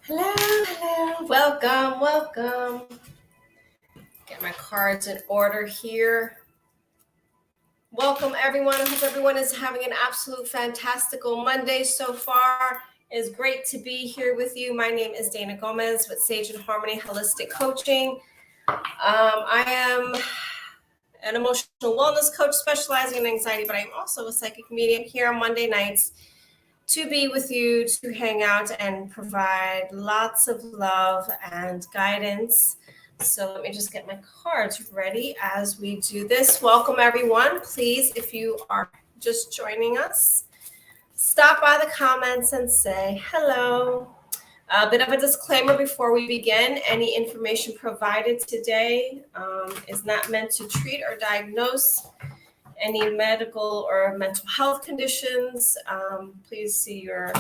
Hello, hello. Welcome, welcome. Get my cards in order here. Welcome, everyone. I hope everyone is having an absolute fantastical Monday so far. It is great to be here with you. My name is Dana Gomez with Sage and Harmony Holistic Coaching. I am an emotional wellness coach specializing in anxiety, but I'm also a psychic medium here on Monday nights to be with you, to hang out and provide lots of love and guidance. So let me just get my cards ready as we do this. Welcome, everyone. Please, if you are just joining us, stop by the comments and say hello. A bit of a disclaimer before we begin. Any information provided today is not meant to treat or diagnose any medical or mental health conditions. Please see your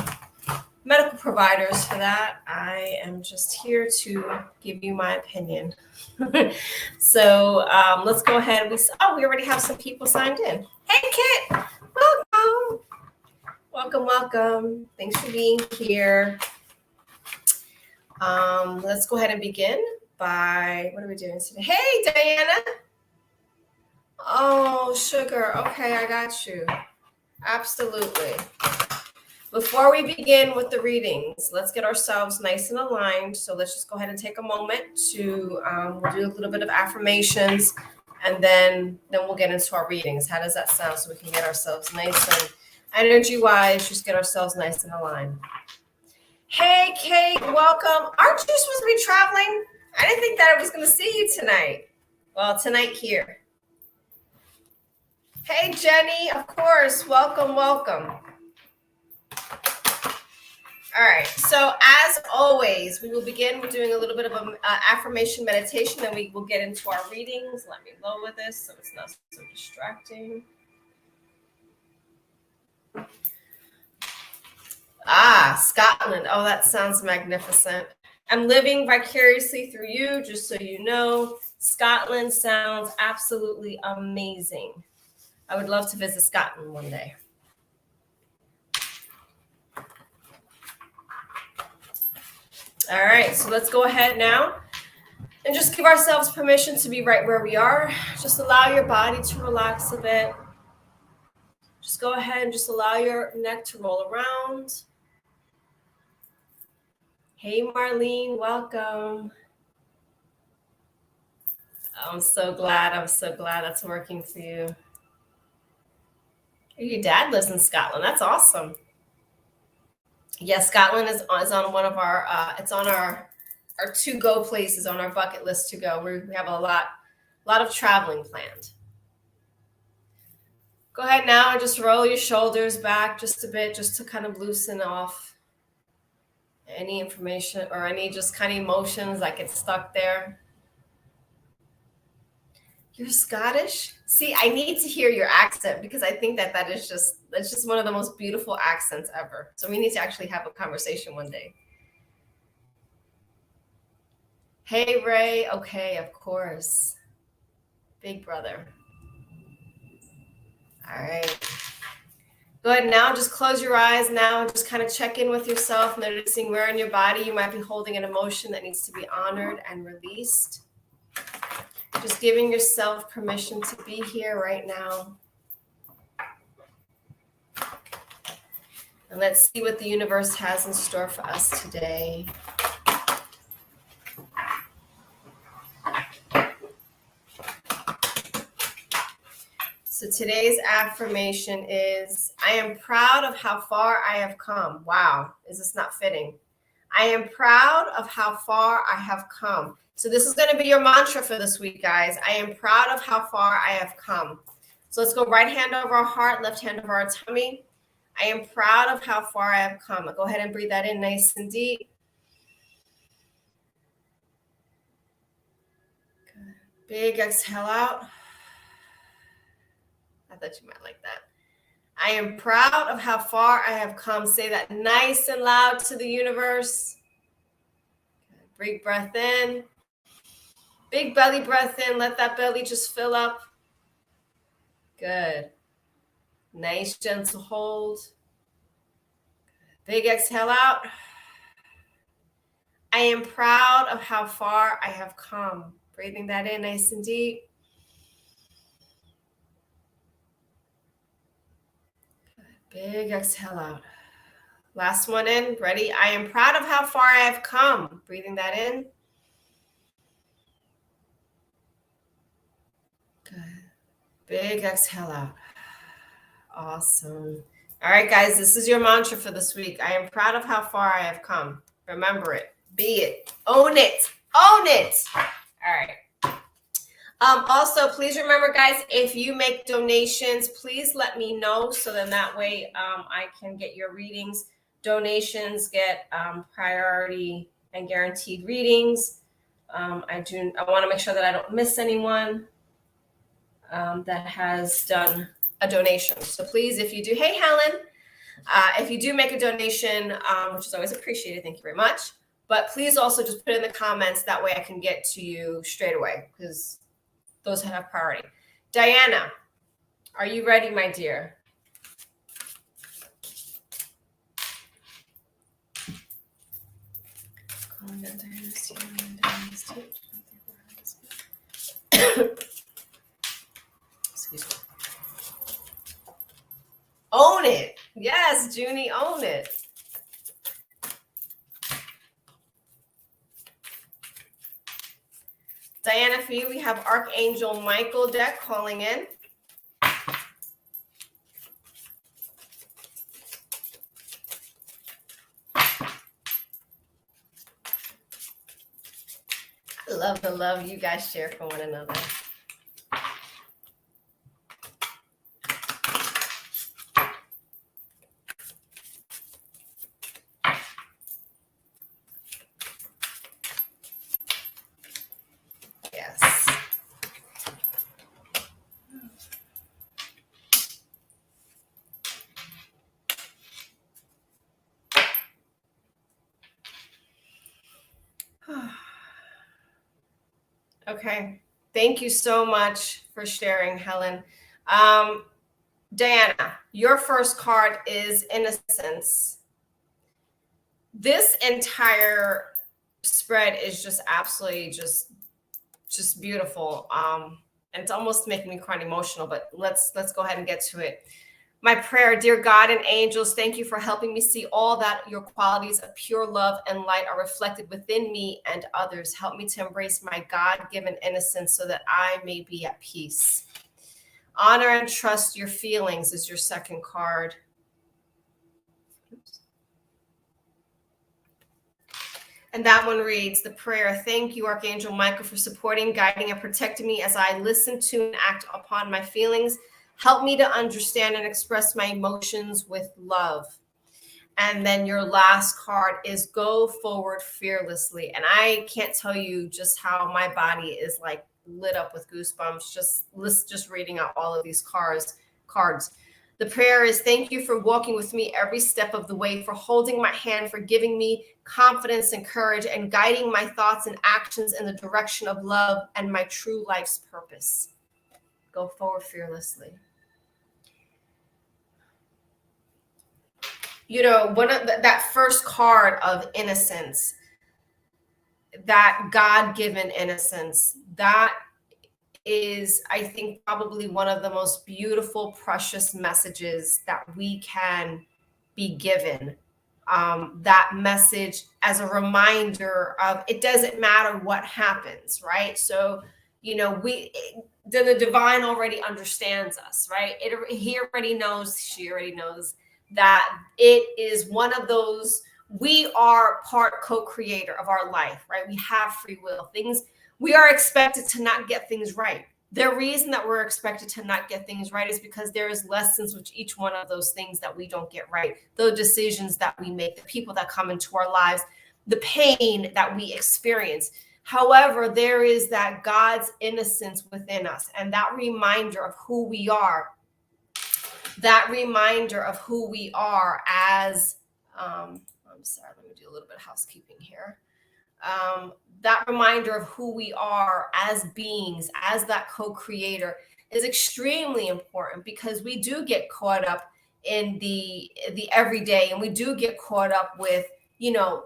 medical providers for that. I am just here to give you my opinion. So let's go ahead. We already have some people signed in. Hey, Kit, welcome. Welcome, welcome. Thanks for being here. Let's go ahead and begin by, what are we doing today? Hey, Diana. Oh, sugar. Okay, I got you. Absolutely. Before we begin with the readings, let's get ourselves nice and aligned. So let's just go ahead and take a moment to, we'll do a little bit of affirmations, and then we'll get into our readings. How does that sound? So we can get ourselves nice and energy-wise, just get ourselves nice and aligned. Hey, Kate, welcome. Aren't you supposed to be traveling? I didn't think that I was going to see you tonight. Well, tonight here. Hey, Jenny, of course. Welcome, welcome. All right. So as always, we will begin with doing a little bit of an affirmation meditation, and we will get into our readings. Let me lower this so it's not so distracting. Scotland. Oh, that sounds magnificent. I'm living vicariously through you, just so you know. Scotland sounds absolutely amazing. I would love to visit Scotland one day. All right, so let's go ahead now and just give ourselves permission to be right where we are. Just allow your body to relax a bit. Just go ahead and just allow your neck to roll around. Hey, Marlene, welcome. I'm so glad that's working for you. Your dad lives in Scotland. That's awesome. Yes, Scotland is on one of our, it's on our to-go places on our bucket list to go. We have a lot of traveling planned. Go ahead now and just roll your shoulders back just a bit, just to kind of loosen off any information or any just kind of emotions that get stuck there. You're Scottish? See, I need to hear your accent because I think that's just one of the most beautiful accents ever. So we need to actually have a conversation one day. Hey, Ray. Okay, of course. Big brother. All right. Go ahead now, just close your eyes now and just kind of check in with yourself, noticing where in your body you might be holding an emotion that needs to be honored and released. Just giving yourself permission to be here right now. And let's see what the universe has in store for us today. So today's affirmation is, I am proud of how far I have come. Wow, is this not fitting? I am proud of how far I have come. So this is going to be your mantra for this week, guys. I am proud of how far I have come. So let's go right hand over our heart, left hand over our tummy. I am proud of how far I have come. Go ahead and breathe that in nice and deep. Good. Big exhale out. I thought you might like that. I am proud of how far I have come. Say that nice and loud to the universe. Good. Big breath in. Big belly breath in. Let that belly just fill up. Good. Nice, gentle hold. Big exhale out. I am proud of how far I have come. Breathing that in nice and deep. Big exhale out. Last one in. Ready? I am proud of how far I have come. Breathing that in. Good. Big exhale out. Awesome. All right, guys, this is your mantra for this week. I am proud of how far I have come. Remember it. Be it. Own it. Own it. All right. Also, please remember, guys, if you make donations, please let me know so then that way I can get your readings. Donations get priority and guaranteed readings. I want to make sure that I don't miss anyone that has done a donation. So please, if you do, hey, Helen, if you do make a donation, which is always appreciated, thank you very much. But please also just put in the comments. That way I can get to you straight away because those have priority. Diana, are you ready, my dear? Calling out Diana's excuse me. Own it. Yes, Junie, own it. Diana, for you, we have Archangel Michael deck calling in. I love the love you guys share for one another. Yes. Okay. Thank you so much for sharing, Helen. Diana, your first card is Innocence. This entire spread is just absolutely just beautiful. And it's almost making me quite emotional, but let's go ahead and get to it. My prayer, dear God and angels, thank you for helping me see all that your qualities of pure love and light are reflected within me and others. Help me to embrace my God-given innocence so that I may be at peace. Honor and trust your feelings is your second card. And that one reads, the prayer, thank you, Archangel Michael, for supporting, guiding, and protecting me as I listen to and act upon my feelings. Help me to understand and express my emotions with love. And then your last card is go forward fearlessly. And I can't tell you just how my body is like lit up with goosebumps just reading out all of these cards. The prayer is thank you for walking with me every step of the way, for holding my hand, for giving me confidence and courage, and guiding my thoughts and actions in the direction of love and my true life's purpose. Go forward fearlessly. You know, one of that first card of innocence, that God-given innocence, that is, I think, probably one of the most beautiful, precious messages that we can be given. That message as a reminder of it doesn't matter what happens, right? So, you know, the divine already understands us, right? He already knows, she already knows that it is one of those, we are part co-creator of our life, right? We have free will. We are expected to not get things right. The reason that we're expected to not get things right is because there is lessons with each one of those things that we don't get right, the decisions that we make, the people that come into our lives, the pain that we experience. However, there is that God's innocence within us, and that reminder of who we are, as, I'm sorry, let me do a little bit of housekeeping here. That reminder of who we are as beings, as that co-creator, is extremely important, because we do get caught up in the everyday, and we do get caught up with, you know,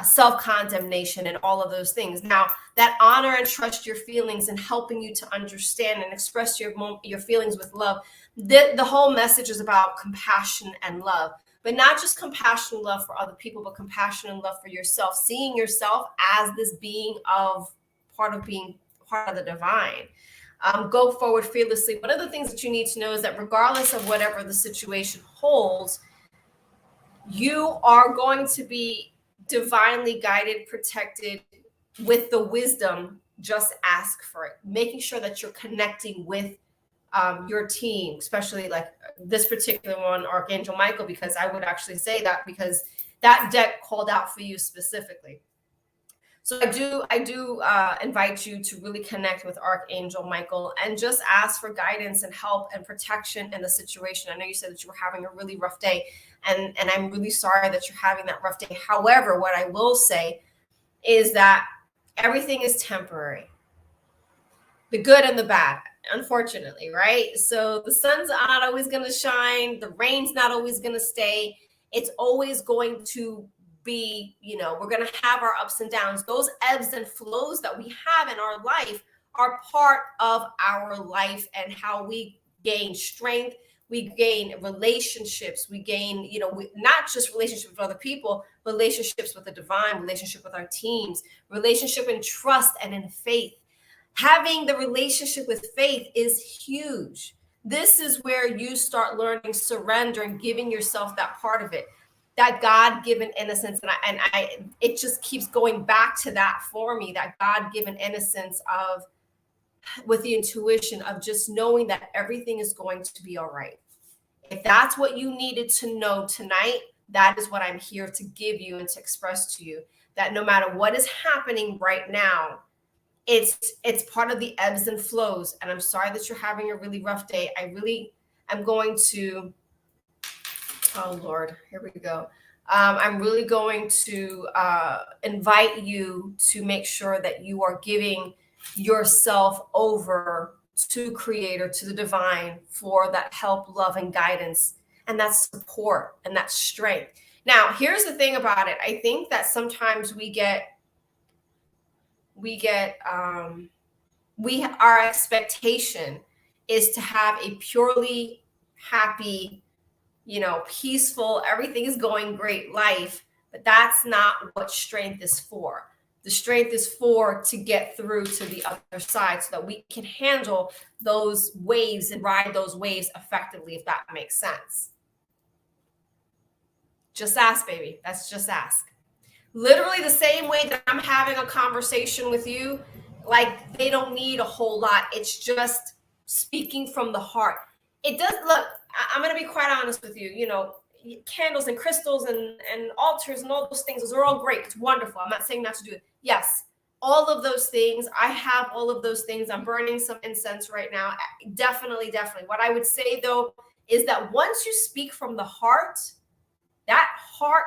self-condemnation and all of those things. Now, that honor and trust your feelings and helping you to understand and express your feelings with love. The whole message is about compassion and love, but not just compassion and love for other people, but compassion and love for yourself, seeing yourself as this being of part of being part of the divine. Go forward fearlessly. One of the things that you need to know is that regardless of whatever the situation holds, you are going to be divinely guided, protected with the wisdom. Just ask for it, making sure that you're connecting with your team, especially like this particular one, Archangel Michael, because I would actually say that because that deck called out for you specifically. So I do invite you to really connect with Archangel Michael and just ask for guidance and help and protection in the situation. I know you said that you were having a really rough day, and I'm really sorry that you're having that rough day. However, what I will say is that everything is temporary, the good and the bad, unfortunately, right? So the sun's not always going to shine. The rain's not always going to stay. It's always going to be, we're going to have our ups and downs. Those ebbs and flows that we have in our life are part of our life and how we gain strength. We gain relationships. We gain, not just relationships with other people, relationships with the divine, relationship with our teams, relationship in trust and in faith. Having the relationship with faith is huge. This is where you start learning surrender and giving yourself that part of it, that God-given innocence. And it just keeps going back to that for me, that God-given innocence of, with the intuition of just knowing that everything is going to be all right. If that's what you needed to know tonight, that is what I'm here to give you and to express to you, that no matter what is happening right now, it's part of the ebbs and flows. And I'm sorry that you're having a really rough day. I'm going to, oh Lord, here we go. I'm really going to invite you to make sure that you are giving yourself over to Creator, to the divine, for that help, love, and guidance, and that support and that strength. Now, here's the thing about it. I think that sometimes our expectation is to have a purely happy, peaceful, everything is going great life, but that's not what strength is for. The strength is to get through to the other side so that we can handle those waves and ride those waves effectively, if that makes sense. Just ask, baby. That's just ask. Literally the same way that I'm having a conversation with you, like they don't need a whole lot. It's just speaking from the heart. It does. Look, I'm going to be quite honest with you. Candles and crystals and altars and all those things, those are all great. It's wonderful. I'm not saying not to do it. Yes, all of those things. I have all of those things. I'm burning some incense right now. Definitely. What I would say, though, is that once you speak from the heart, that heart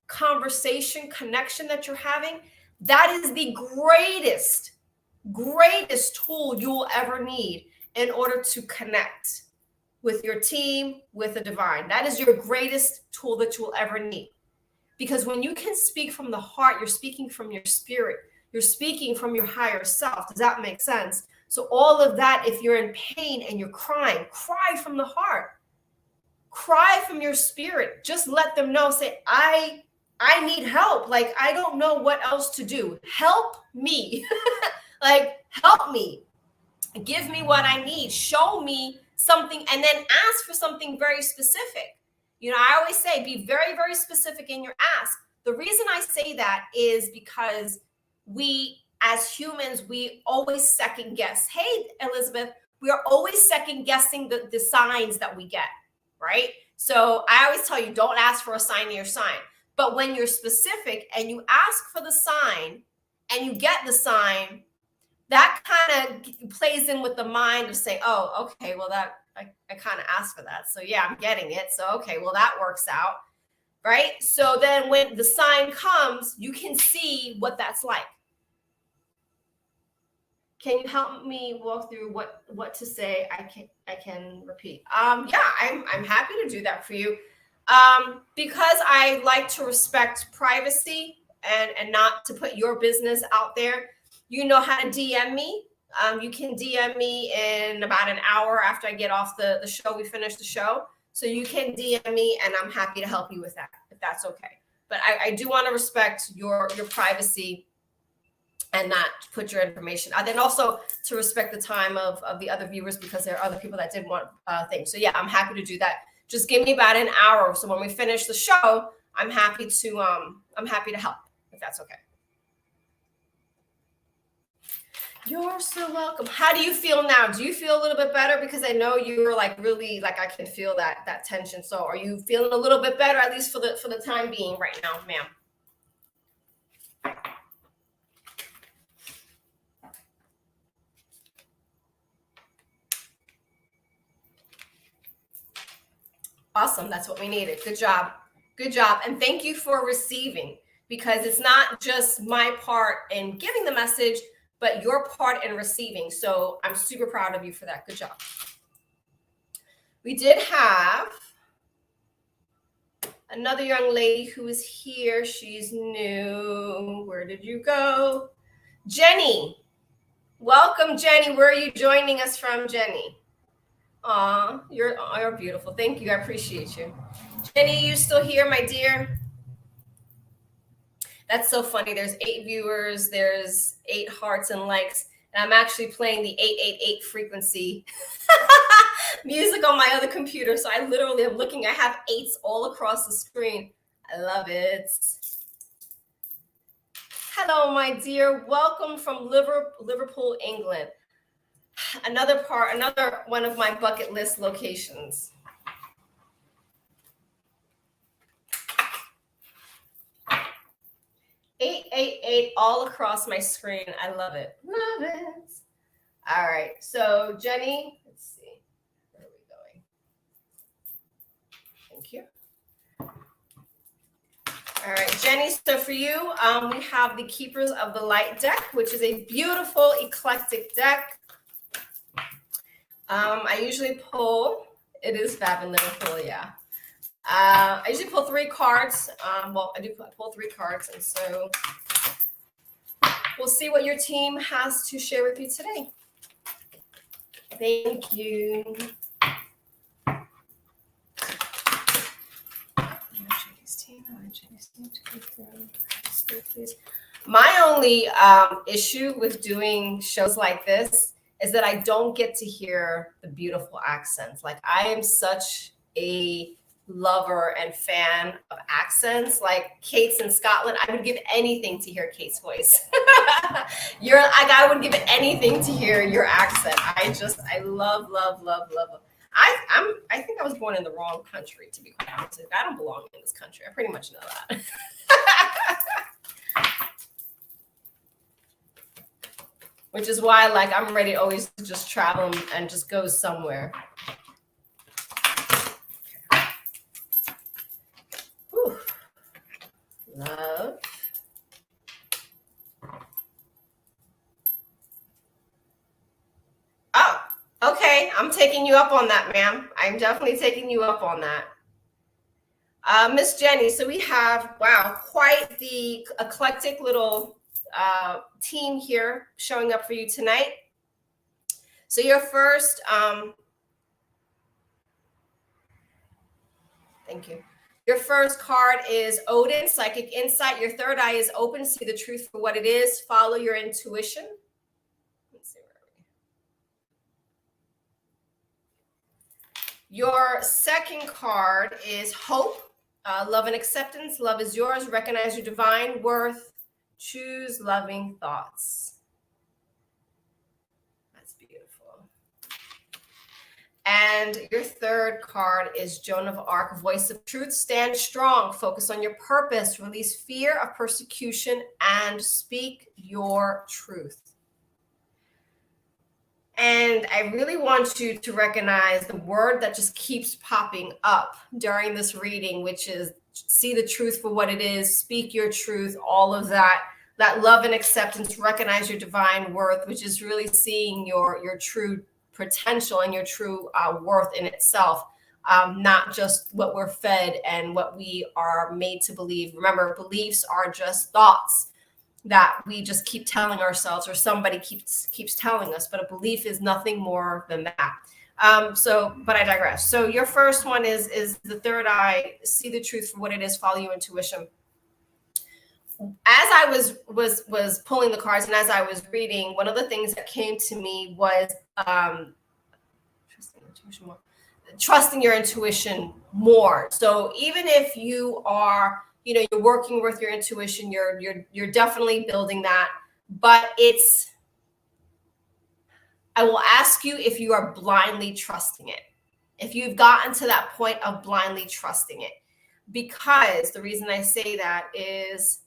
conversation connection that you're having, that is the greatest tool you will ever need in order to connect with your team, with the divine. That is your greatest tool that you will ever need. Because when you can speak from the heart, you're speaking from your spirit, you're speaking from your higher self. Does that make sense? So all of that, if you're in pain and you're crying, cry from the heart, cry from your spirit. Just let them know, say, I need help. Like, I don't know what else to do. Help me. Like, help me. Give me what I need. Show me something, and then ask for something very specific. I always say, be very, very specific in your ask. The reason I say that is because we, as humans, we always second guess. Hey, Elizabeth, we are always second guessing the signs that we get, right? So I always tell you, don't ask for a sign near sign. But when you're specific and you ask for the sign and you get the sign, that kind of plays in with the mind of saying, oh, okay, well, that I kind of asked for that. So yeah, I'm getting it. So, okay, well, that works out, right? So then when the sign comes, you can see what that's like. Can you help me walk through what to say? I can repeat. Yeah, I'm happy to do that for you. Because I like to respect privacy and not to put your business out there, you know how to DM me. You can DM me in about an hour after I get off the show. We finish the show. So you can DM me and I'm happy to help you with that, if that's okay. But I do want to respect your privacy and not put your information out. Then also to respect the time of the other viewers, because there are other people that did want things. So yeah, I'm happy to do that. Just give me about an hour. So when we finish the show, I'm happy to help, if that's okay. You're so welcome. How do you feel now? Do you feel a little bit better? Because I know you were like really like, I can feel that tension. So are you feeling a little bit better, at least for the time being right now, ma'am? Awesome. That's what we needed. Good job. Good job. And thank you for receiving, because it's not just my part in giving the message, but your part in receiving. So I'm super proud of you for that. Good job. We did have another young lady who is here. She's new. Where did you go? Jenny. Welcome, Jenny. Where are you joining us from, Jenny? Aw, you're beautiful. Thank you. I appreciate you. Jenny, you still here, my dear? That's so funny. There's 8 viewers. There's 8 hearts and likes. And I'm actually playing the 888 frequency music on my other computer. So I literally am looking. I have 8s all across the screen. I love it. Hello, my dear. Welcome from Liverpool, England. Another one of my bucket list locations. $888 all across my screen. I love it. Love it. All right. So Jenny, let's see. Where are we going? Thank you. All right, Jenny. So for you, we have the Keepers of the Light deck, which is a beautiful eclectic deck. I usually pull. It is Fab in Liverpool, yeah. I usually pull 3 cards. Well, I do pull 3 cards, and so we'll see what your team has to share with you today. Thank you. My only issue with doing shows like this is that I don't get to hear the beautiful accents. Like, I am such a lover and fan of accents. Like Kate's in Scotland, I would give anything to hear Kate's voice. I would give anything to hear your accent. I love. I think I was born in the wrong country, to be quite honest. I don't belong in this country. I pretty much know that. Which is why, like, I'm ready to always just travel and just go somewhere. Whew. Love. Oh, okay. I'm taking you up on that, ma'am. I'm definitely taking you up on that. Miss Jenny, so we have, wow, quite the eclectic little team here showing up for you tonight. So your first, thank you. Your first card is Odin, Psychic Insight. Your third eye is open. See the truth for what it is. Follow your intuition. Let's see, where are we? Your second card is Hope, Love and Acceptance. Love is yours. Recognize your divine worth. Choose loving thoughts. That's beautiful. And your third card is Joan of Arc, Voice of Truth. Stand strong. Focus on your purpose. Release fear of persecution and speak your truth. And I really want you to recognize the word that just keeps popping up during this reading, which is see the truth for what it is, speak your truth, all of that love and acceptance, recognize your divine worth, which is really seeing your true potential and your true worth in itself. not just what we're fed and what we are made to believe. Remember, beliefs are just thoughts that we just keep telling ourselves, or somebody keeps telling us, but a belief is nothing more than that. But I digress. So your first one is the third eye: see the truth for what it is, follow your intuition. As I was pulling the cards and as I was reading, one of the things that came to me was trusting your intuition more. So even if you are, you're working with your intuition, you're definitely building that, but I will ask you if you are blindly trusting it. If you've gotten to that point of blindly trusting it, because the reason I say that is,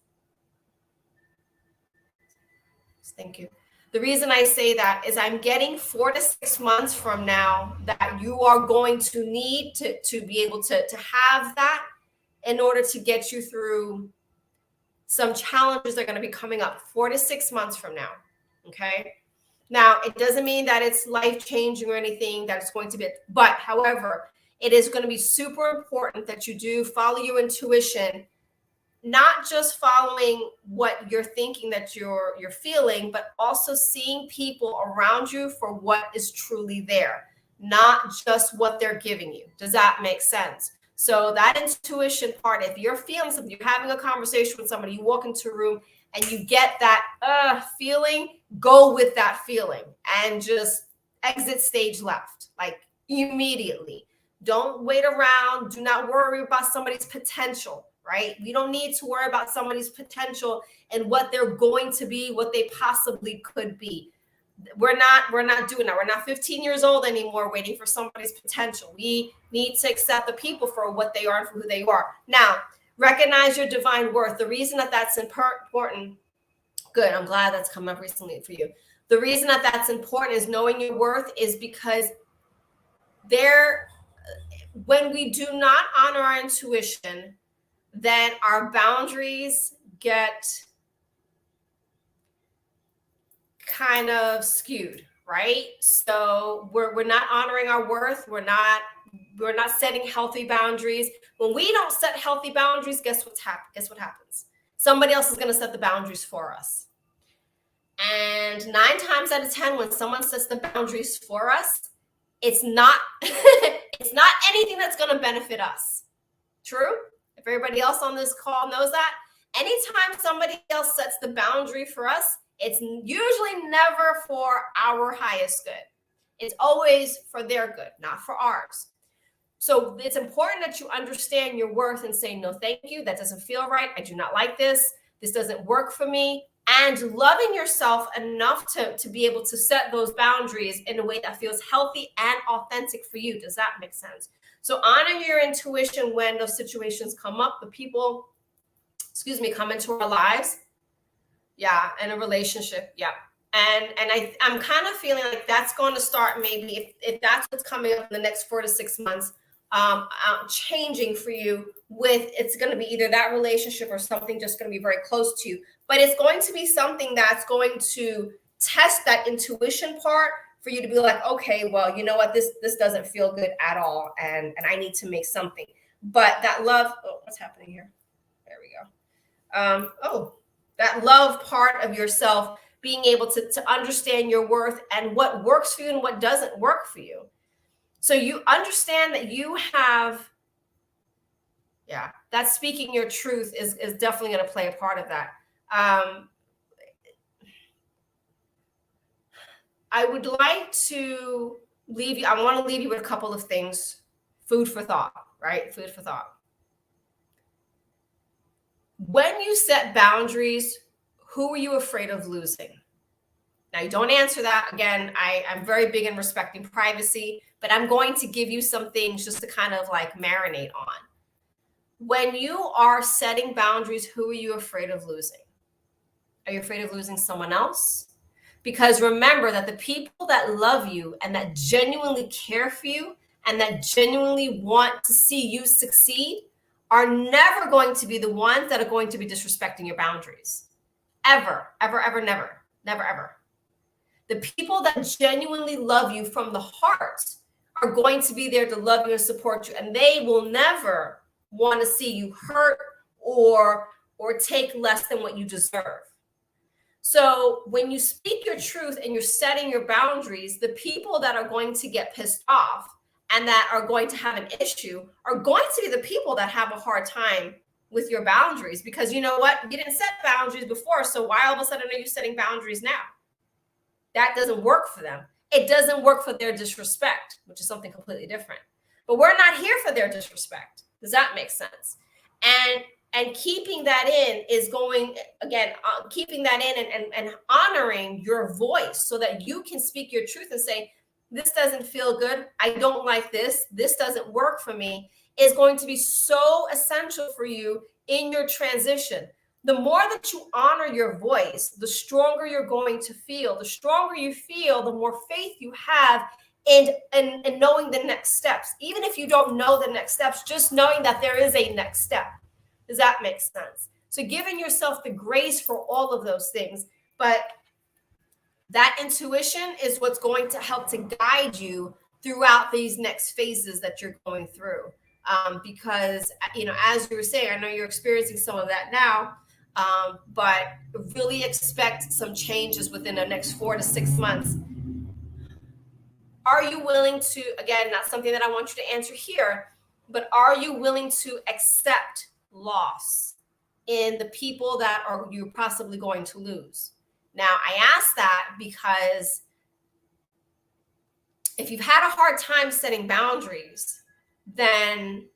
thank you. The reason I say that is I'm getting 4 to 6 months from now that you are going to need to be able to have that in order to get you through some challenges that are going to be coming up 4 to 6 months from now. Okay. Now, it doesn't mean that it's life changing or anything that it's going to be, but however, it is going to be super important that you do follow your intuition, not just following what you're thinking that you're feeling, but also seeing people around you for what is truly there, not just what they're giving you. Does that make sense? So that intuition part, if you're feeling something, you're having a conversation with somebody, you walk into a room and you get that feeling, go with that feeling and just exit stage left, like immediately. Don't wait around. Do not worry about somebody's potential, right? We don't need to worry about somebody's potential and what they're going to be, what they possibly could be. We're not doing that. We're not 15 years old anymore waiting for somebody's potential. We need to accept the people for what they are and for who they are. Now, recognize your divine worth. The reason that that's important, good, I'm glad that's come up recently for you. The reason that that's important is knowing your worth is because when we do not honor our intuition, then our boundaries get kind of skewed, right? So we're not honoring our worth. We're not setting healthy boundaries. When we don't set healthy boundaries, guess what happens? Somebody else is going to set the boundaries for us. And 9 times out of 10, when someone sets the boundaries for us, it's not it's not anything that's going to benefit us. True? If everybody else on this call knows that, anytime somebody else sets the boundary for us, it's usually never for our highest good. It's always for their good, not for ours. So it's important that you understand your worth and say, no, thank you. That doesn't feel right. I do not like this. This doesn't work for me. And loving yourself enough to be able to set those boundaries in a way that feels healthy and authentic for you. Does that make sense? So honor your intuition when those situations come up, the people, come into our lives. Yeah. And a relationship. Yeah. And I'm kind of feeling like that's going to start maybe if that's what's coming up in the next 4 to 6 months, changing for you with, it's going to be either that relationship or something just going to be very close to you, but it's going to be something that's going to test that intuition part for you to be like, okay, well, you know what, this doesn't feel good at all. And I need to make something, but that love, what's happening here? There we go. That love part of yourself, being able to understand your worth and what works for you and what doesn't work for you. So you understand that you have, that speaking your truth is definitely going to play a part of that. I would like to leave you, I want to leave you with a couple of things, food for thought, right? Food for thought. When you set boundaries, who are you afraid of losing? Now, you don't answer that. Again, I'm very big in respecting privacy, but I'm going to give you some things just to kind of like marinate on. When you are setting boundaries, who are you afraid of losing? Are you afraid of losing someone else? Because remember that the people that love you and that genuinely care for you and that genuinely want to see you succeed are never going to be the ones that are going to be disrespecting your boundaries. Ever, ever, ever, never, never, ever. The people that genuinely love you from the heart are going to be there to love you and support you, and they will never want to see you hurt or take less than what you deserve. So when you speak your truth and you're setting your boundaries, the people that are going to get pissed off and that are going to have an issue are going to be the people that have a hard time with your boundaries, because you know what? You didn't set boundaries before, so why all of a sudden are you setting boundaries now? That doesn't work for them. It doesn't work for their disrespect, which is something completely different. But we're not here for their disrespect. Does that make sense? And keeping that in is going, again, keeping that in and honoring your voice so that you can speak your truth and say, this doesn't feel good. I don't like this. This doesn't work for me, is going to be so essential for you in your transition. The more that you honor your voice, the stronger you're going to feel. The stronger you feel, the more faith you have in knowing the next steps. Even if you don't know the next steps, just knowing that there is a next step. Does that make sense? So giving yourself the grace for all of those things. But that intuition is what's going to help to guide you throughout these next phases that you're going through. Because, you know, as you were saying, I know you're experiencing some of that now, but really expect some changes within the next 4 to 6 months. Are you willing to, again, not something that I want you to answer here, but are you willing to accept loss in the people that are you're possibly going to lose? Now, I ask that because if you've had a hard time setting boundaries, then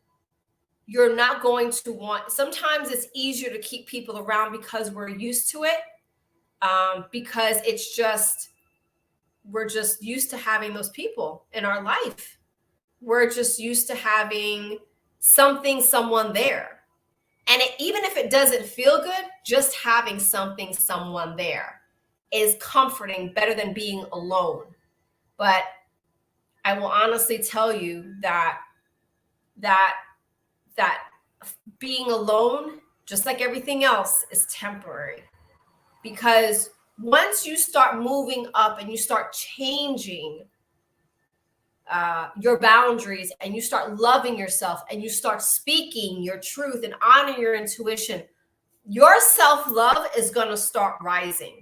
you're not going to want, sometimes it's easier to keep people around because we're used to it, because it's just, we're just used to having those people in our life. We're just used to having someone there. And even if it doesn't feel good, just having someone there is comforting, better than being alone. But I will honestly tell you that being alone, just like everything else, is temporary. Because once you start moving up and you start changing your boundaries and you start loving yourself and you start speaking your truth and honor your intuition, your self-love is going to start rising.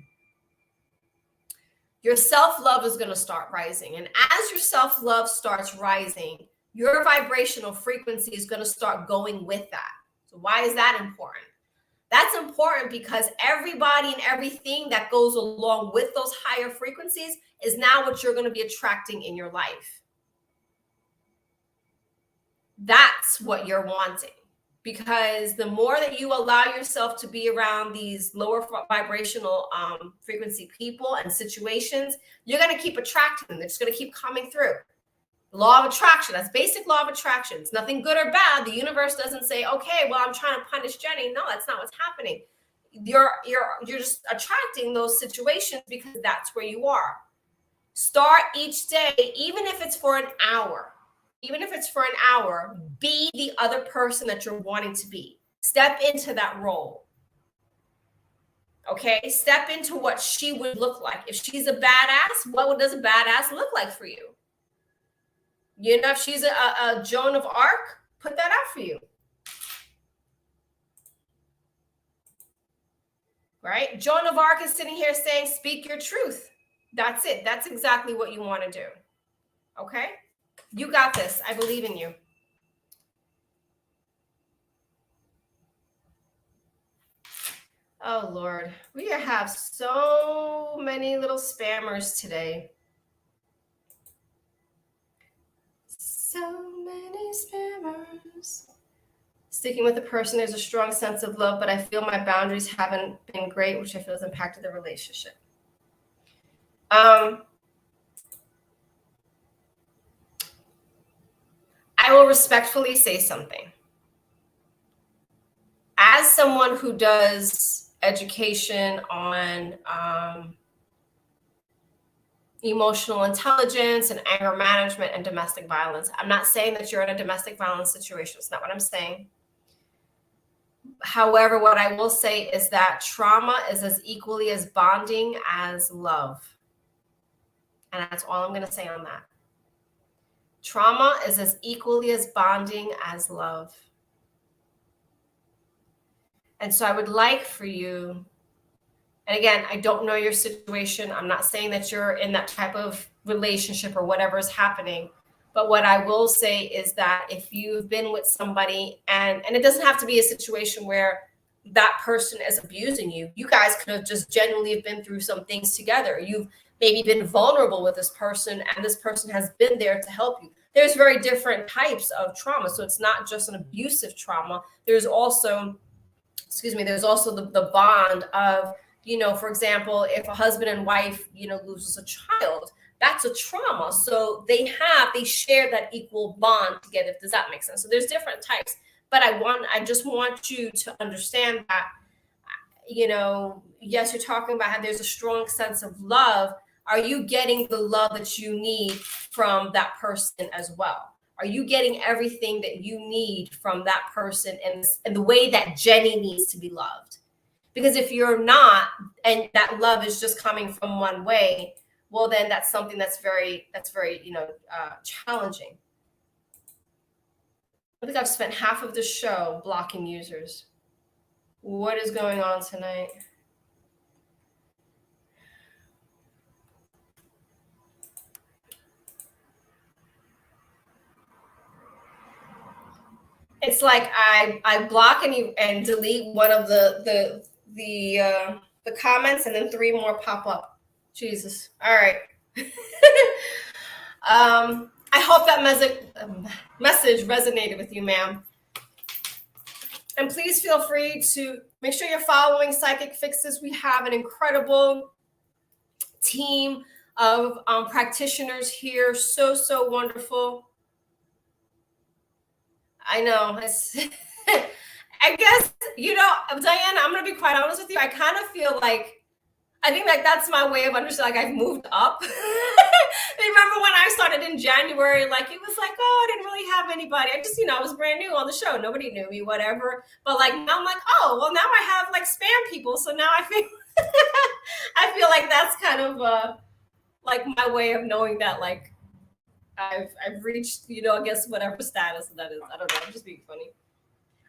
Your self-love is going to start rising. And as your self-love starts rising, your vibrational frequency is going to start going with that. So why is that important? That's important because everybody and everything that goes along with those higher frequencies is now what you're going to be attracting in your life. That's what you're wanting. Because the more that you allow yourself to be around these lower vibrational frequency people and situations, you're going to keep attracting them. They're just going to keep coming through. Law of attraction. That's basic law of attraction. It's nothing good or bad. The universe doesn't say, okay, well, I'm trying to punish Jenny. No, that's not what's happening. You're just attracting those situations because that's where you are. Start each day, even if it's for an hour. Even if it's for an hour, be the other person that you're wanting to be. Step into that role. Okay? Step into what she would look like. If she's a badass, what does a badass look like for you? You know, if she's a Joan of Arc, put that out for you. Right? Joan of Arc is sitting here saying, speak your truth. That's it. That's exactly what you want to do. Okay? You got this. I believe in you. Oh, Lord. We have so many little spammers today. So many spammers. Sticking with the person, there's a strong sense of love, but I feel my boundaries haven't been great, which I feel has impacted the relationship. I will respectfully say something. As someone who does education on emotional intelligence and anger management and domestic violence, I'm not saying that you're in a domestic violence situation. It's not what I'm saying. However, what I will say is that trauma is as equally as bonding as love. And that's all I'm going to say on that. Trauma is as equally as bonding as love. And so I would like for you, and again, I don't know your situation. I'm not saying that you're in that type of relationship or whatever is happening. But what I will say is that if you've been with somebody, and it doesn't have to be a situation where that person is abusing you. You guys could have just genuinely been through some things together. You've maybe been vulnerable with this person, and this person has been there to help you. There's very different types of trauma. So it's not just an abusive trauma. There's also, there's also the bond of, for example, if a husband and wife, loses a child, that's a trauma. So they share that equal bond together. Does that make sense? So there's different types. But I just want you to understand that, yes, you're talking about how there's a strong sense of love. Are you getting the love that you need from that person as well? Are you getting everything that you need from that person and the way that Jenny needs to be loved? Because if you're not, and that love is just coming from one way, well, then that's something that's very challenging. I think I've spent half of the show blocking users. What is going on tonight? It's like I block and delete one of the comments, and then 3 more pop up. Jesus. All right. I hope that message resonated with you, ma'am. And please feel free to make sure you're following Psychic Fixes. We have an incredible team of practitioners here. So wonderful. I know. I guess, Diana, I'm going to be quite honest with you. I kind of feel like, I think that's my way of understanding, like I've moved up. Remember when I started in January, like it was like, oh, I didn't really have anybody. I just, I was brand new on the show. Nobody knew me, whatever. But like now I'm like, oh, well, now I have like spam people. So now I feel, I feel like that's kind of like my way of knowing that like I've reached, I guess whatever status that is. I don't know. I'm just being funny.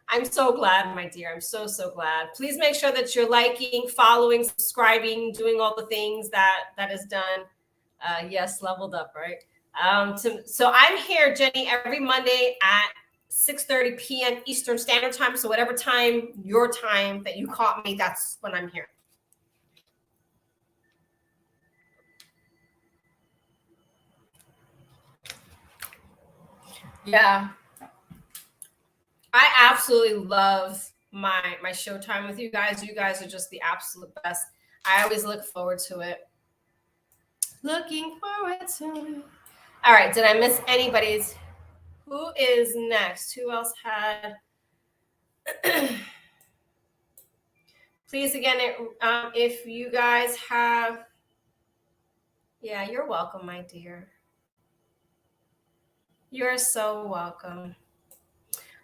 I'm so glad, my dear. I'm so glad. Please make sure that you're liking, following, subscribing, doing all the things that is done. Yes, leveled up, right? So I'm here, Jenny, every Monday at 6:30 p.m. Eastern Standard Time. So whatever time, your time that you caught me, that's when I'm here. Yeah. I absolutely love my showtime with you guys. You guys are just the absolute best. I always look forward to it. Looking forward to it. All right. Did I miss anybody's? Who is next? Who else had? Please, again, if you guys have. Yeah, you're welcome, my dear. You're so welcome.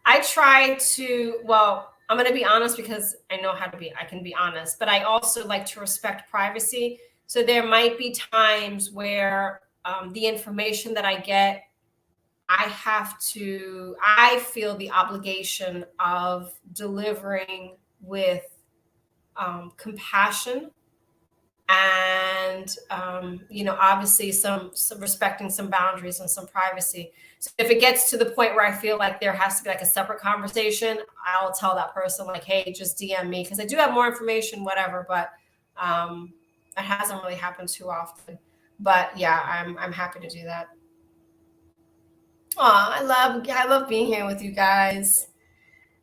I try to, well, I'm going to be honest because I know how to be, I can be honest, but I also like to respect privacy. So there might be times where the information that I get, I feel the obligation of delivering with compassion and, obviously some respecting some boundaries and some privacy. So if it gets to the point where I feel like there has to be like a separate conversation, I'll tell that person like, hey, just DM me, because I do have more information, whatever, but it hasn't really happened too often. But yeah, I'm happy to do that. Oh, I love being here with you guys.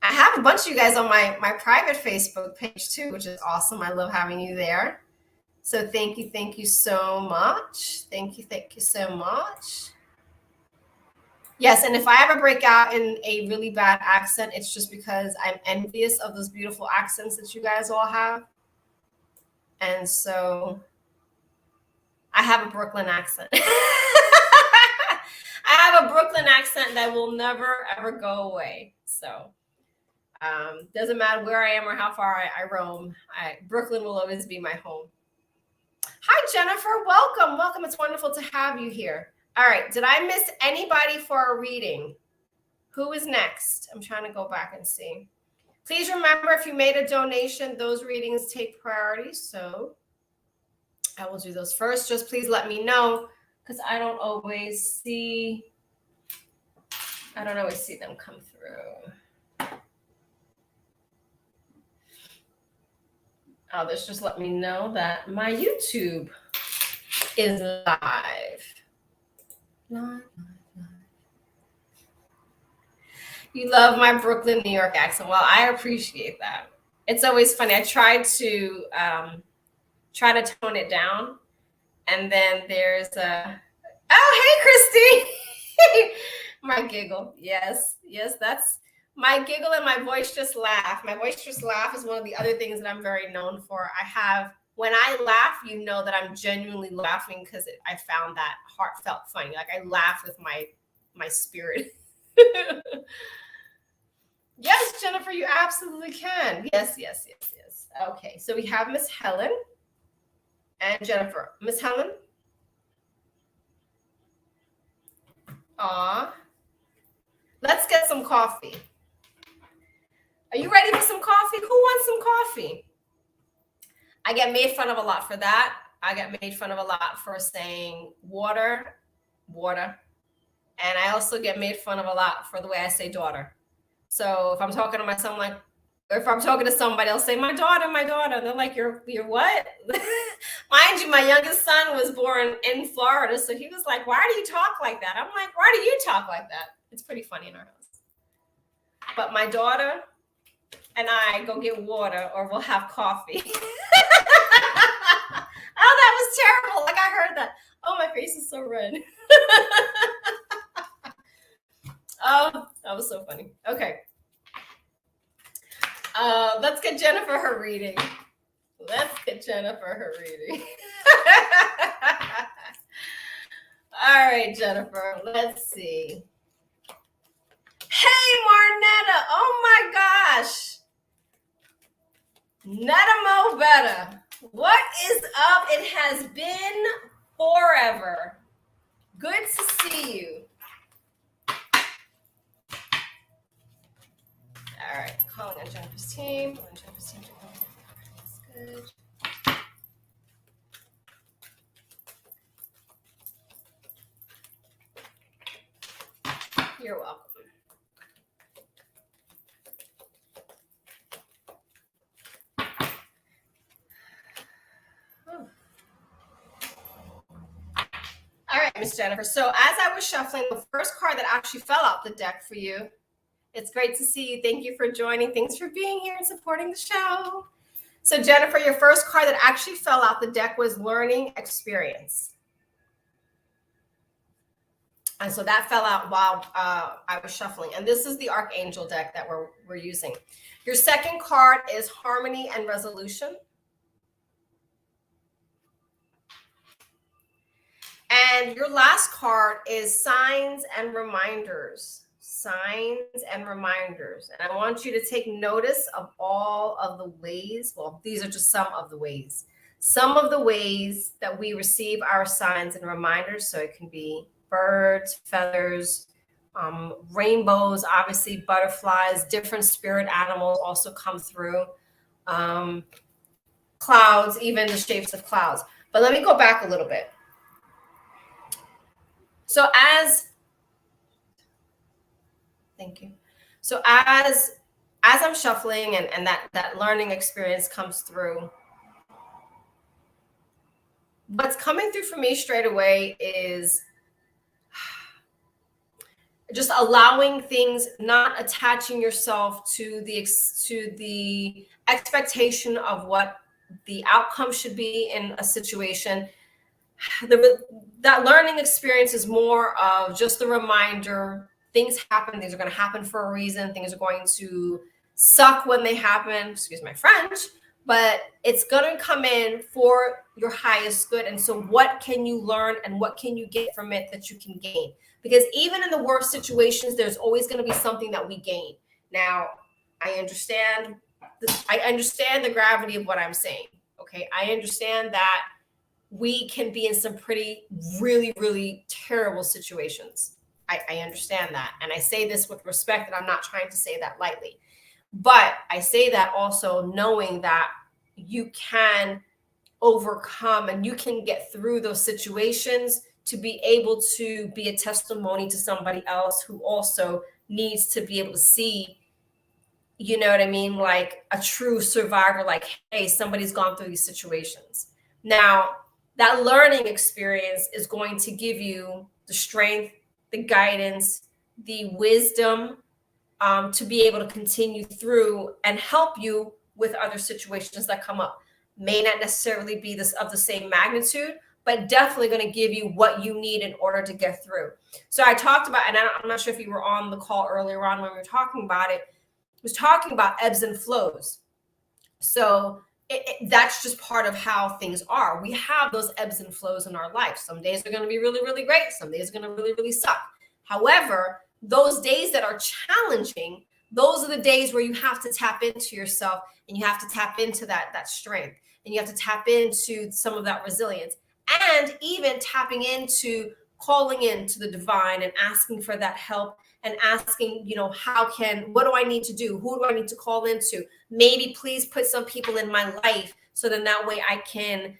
I have a bunch of you guys on my private Facebook page too, which is awesome. I love having you there. So thank you so much. Thank you so much. Yes, and if I ever break out in a really bad accent, it's just because I'm envious of those beautiful accents that you guys all have. And so I have a Brooklyn accent. I have a Brooklyn accent that will never, ever go away. So doesn't matter where I am or how far I roam. Brooklyn will always be my home. Hi, Jennifer. Welcome. It's wonderful to have you here. All right. Did I miss anybody for a reading? Who is next? I'm trying to go back and see. Please remember, if you made a donation, those readings take priority. So I will do those first. Just please let me know, because I don't always see them come through. Others just let me know that my YouTube is live. You love my Brooklyn, New York accent. Well, I appreciate that. It's always funny. I try to tone it down, and then there's hey, Christy. My giggle. Yes, that's my giggle, and my boisterous laugh. My boisterous laugh is one of the other things that I'm very known for. When I laugh, you know that I'm genuinely laughing, because I found that heartfelt funny. Like, I laugh with my spirit. Yes, Jennifer, you absolutely can. Yes. Okay, so we have Miss Helen and Jennifer. Miss Helen? Aw. Let's get some coffee. Are you ready for some coffee? Who wants some coffee? I get made fun of a lot for that. I get made fun of a lot for saying water. And I also get made fun of a lot for the way I say daughter. So if I'm talking to my son, like, or if I'm talking to somebody, I'll say, my daughter. And they're like, you're what? Mind you, my youngest son was born in Florida. So he was like, why do you talk like that? I'm like, why do you talk like that? It's pretty funny in our house. But my daughter and I go get water, or we'll have coffee. Oh, that was terrible. Like, I heard that. Oh, my face is so red. Oh, that was so funny. Okay. Let's get Jennifer her reading. All right, Jennifer. Let's see. Hey, Marnetta. Oh, my gosh. Netta Better. What is up? It has been forever. Good to see you. All right, calling on Jennifer's team. That's good. You're welcome. All right, Miss Jennifer. So as I was shuffling, the first card that actually fell out the deck for you. It's great to see you. Thank you for joining. Thanks for being here and supporting the show. So Jennifer, your first card that actually fell out the deck was learning experience. And so that fell out while I was shuffling. And this is the Archangel deck that we're using. Your second card is harmony and resolution. And your last card is signs and reminders. Signs and reminders. And I want you to take notice of all of the ways. Well, these are just some of the ways. Some of the ways that we receive our signs and reminders. So it can be birds, feathers, rainbows, obviously butterflies, different spirit animals also come through. Clouds, even the shapes of clouds. But let me go back a little bit. So thank you. So as I'm shuffling and that learning experience comes through, what's coming through for me straight away is just allowing things, not attaching yourself to the expectation of what the outcome should be in a situation. That learning experience is more of just the reminder. Things happen. Things are going to happen for a reason. Things are going to suck when they happen. Excuse my French. But it's going to come in for your highest good. And so what can you learn and what can you get from it that you can gain? Because even in the worst situations, there's always going to be something that we gain. Now, I understand the gravity of what I'm saying. Okay. I understand that we can be in some really, really terrible situations. I understand that. And I say this with respect, and I'm not trying to say that lightly. But I say that also knowing that you can overcome and you can get through those situations to be able to be a testimony to somebody else who also needs to be able to see, you know what I mean? Like a true survivor, like, hey, somebody's gone through these situations. Now, that learning experience is going to give you the strength, the guidance, the wisdom to be able to continue through and help you with other situations that come up. May not necessarily be this of the same magnitude, but definitely going to give you what you need in order to get through. So I talked about, and I'm not sure if you were on the call earlier on when we were talking about it, I was talking about ebbs and flows. So that's just part of how things are. We have those ebbs and flows in our life. Some days are going to be really, really great. Some days are going to really, really suck. However, those days that are challenging, those are the days where you have to tap into yourself and you have to tap into that strength and you have to tap into some of that resilience and even tapping into calling into the divine and asking for that help and asking, what do I need to do? Who do I need to call into? Maybe please put some people in my life so then that way I can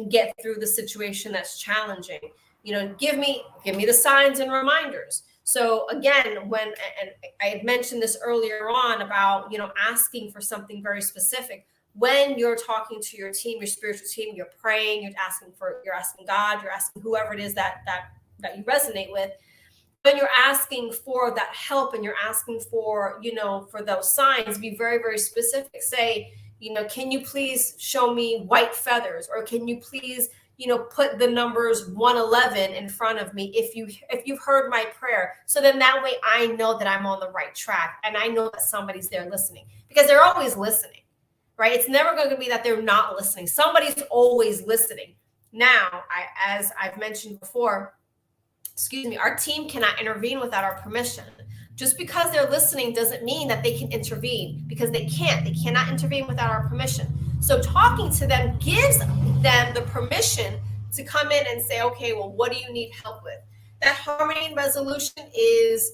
get through the situation that's challenging. Give me the signs and reminders. So again, and I had mentioned this earlier on about, asking for something very specific. When you're talking to your team, your spiritual team, you're praying, you're asking God, you're asking whoever it is that you resonate with. When you're asking for that help and you're asking for, for those signs, be very, very specific. Say, can you please show me white feathers? Or can you please, put the numbers 111 in front of me if you've heard my prayer. So then that way I know that I'm on the right track and I know that somebody's there listening, because they're always listening, right? It's never going to be that they're not listening. Somebody's always listening. Now, as I've mentioned before, our team cannot intervene without our permission. Just because they're listening doesn't mean that they can intervene, because they cannot intervene without our permission. So talking to them gives them the permission to come in and say, okay, well, what do you need help with? That harmony and resolution is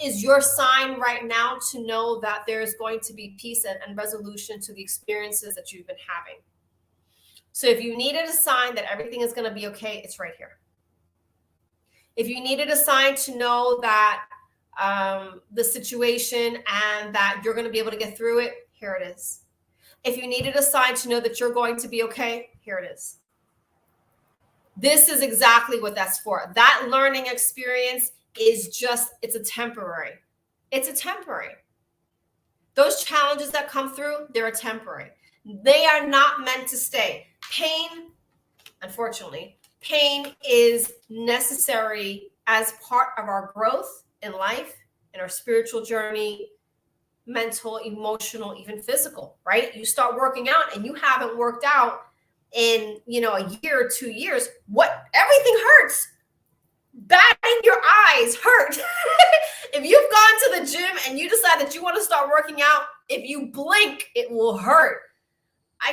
your sign right now to know that there is going to be peace and resolution to the experiences that you've been having. So if you needed a sign that everything is going to be okay, it's right here. If you needed a sign to know that the situation and that you're going to be able to get through it, here it is. If you needed a sign to know that you're going to be okay, here it is. This is exactly what that's for. That learning experience is it's a temporary. It's a temporary. Those challenges that come through, they're a temporary. They are not meant to stay. Pain, unfortunately, pain is necessary as part of our growth in life, in our spiritual journey, mental, emotional, even physical, right? You start working out and you haven't worked out in, a year or 2 years. Everything hurts. Batting your eyes hurt. If you've gone to the gym and you decide that you want to start working out, if you blink, it will hurt. I